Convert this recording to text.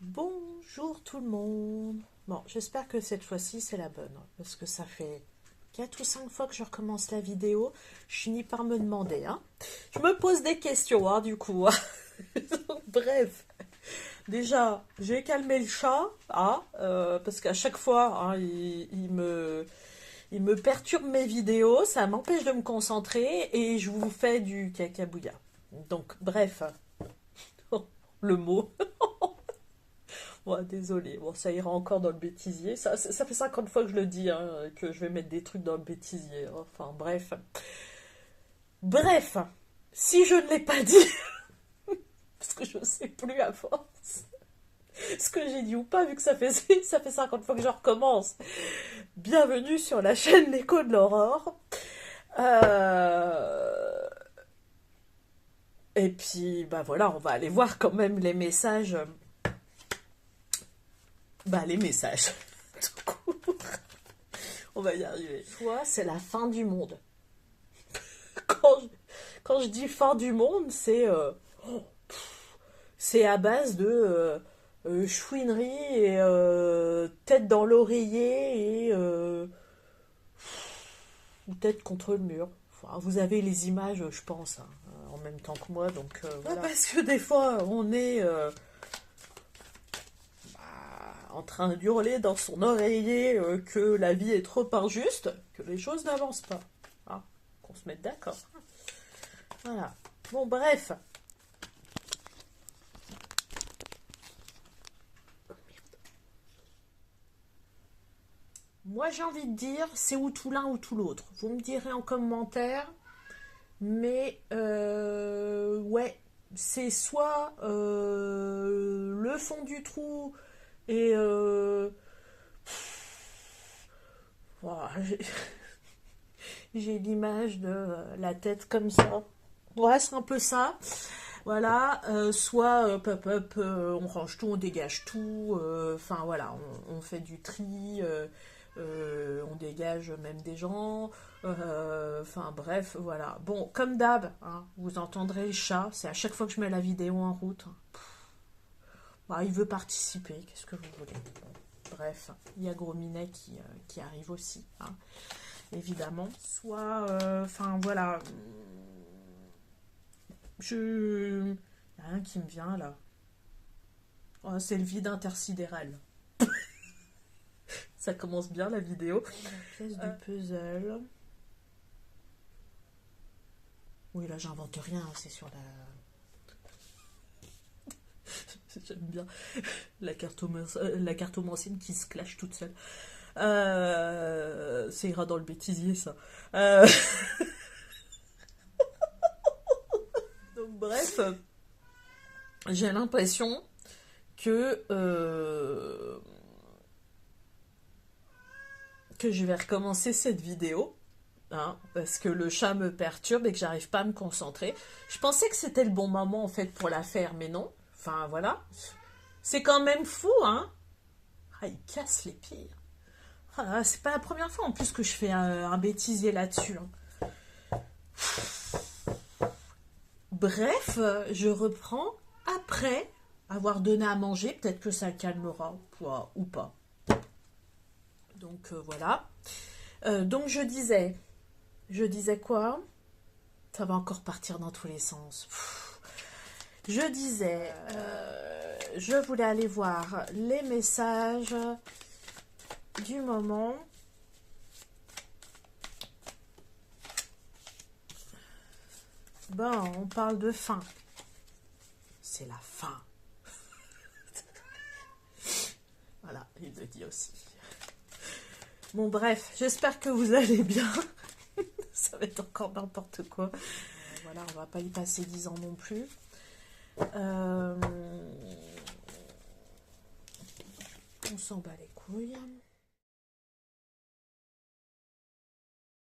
Bonjour tout le monde. Bon, j'espère que cette fois-ci c'est la bonne, parce que ça fait 4 ou 5 fois que je recommence la vidéo. Je finis par me demander, hein. Je me pose des questions, hein, du coup. Bref, déjà, j'ai calmé le chat, hein, parce qu'à chaque fois, hein, il me perturbe mes vidéos, ça m'empêche de me concentrer et je vous fais du cacabouilla. Donc, bref, le mot. Ouais, désolé. Bon, ça ira encore dans le bêtisier. Ça fait 50 fois que je le dis, hein, que je vais mettre des trucs dans le bêtisier. Enfin, bref. Bref, si je ne l'ai pas dit, parce que je ne sais plus à force ce que j'ai dit ou pas, vu que ça fait 50 fois que je recommence. Bienvenue sur la chaîne L'écho de l'Aurore. Euh, Et puis, bah voilà, on va aller voir quand même les messages. Bah, les messages. Tout court. On va y arriver. Soit c'est la fin du monde. Quand je, quand je dis fin du monde, c'est à base de chouinerie et tête dans l'oreiller et ou tête contre le mur. Enfin, vous avez les images, je pense, hein, en même temps que moi, donc voilà. Parce que des fois, on est en train d'hurler dans son oreiller que la vie est trop injuste, que les choses n'avancent pas. Hein, qu'on se mette d'accord. Voilà. Bon, bref. Moi, j'ai envie de dire, c'est ou tout l'un ou tout l'autre. Vous me direz en commentaire, mais ouais, c'est soit le fond du trou et voilà, j'ai l'image de la tête comme ça. Ouais, c'est un peu ça. Voilà, soit pop-up, on range tout, on dégage tout, enfin voilà, on fait du tri, on dégage même des gens, enfin bref, voilà. Bon, comme d'hab, hein, vous entendrez le chat, c'est à chaque fois que je mets la vidéo en route. Bah, il veut participer, qu'est-ce que vous voulez. Bon, bref, il y a Gros Minet qui arrive aussi, hein, évidemment. Soit, enfin voilà, je... Il n'y a rien qui me vient là. Oh, c'est le vide intersidéral. Ça commence bien la vidéo. La pièce du puzzle. Oui, là, j'invente rien, hein, c'est sur la. J'aime bien la cartomancienne qui se clash toute seule. Ça ira dans le bêtisier, ça. Euh, Donc, bref, j'ai l'impression que je vais recommencer cette vidéo. Hein, parce que le chat me perturbe et que j'arrive pas à me concentrer. Je pensais que c'était le bon moment en fait pour la faire, mais non. Enfin voilà. C'est quand même fou, hein. Ah, il casse les pieds. Ah, c'est pas la première fois en plus que je fais un bêtisier là-dessus. Hein. Bref, je reprends après avoir donné à manger. Peut-être que ça calmera ou pas. Donc voilà. Donc je disais quoi? Ça va encore partir dans tous les sens. Je disais, je voulais aller voir les messages du moment. Bon, on parle de fin. C'est la fin. Voilà, il le dit aussi. Bon, bref, j'espère que vous allez bien. Ça va être encore n'importe quoi. Voilà, on va pas y passer 10 ans non plus. On s'en bat les couilles.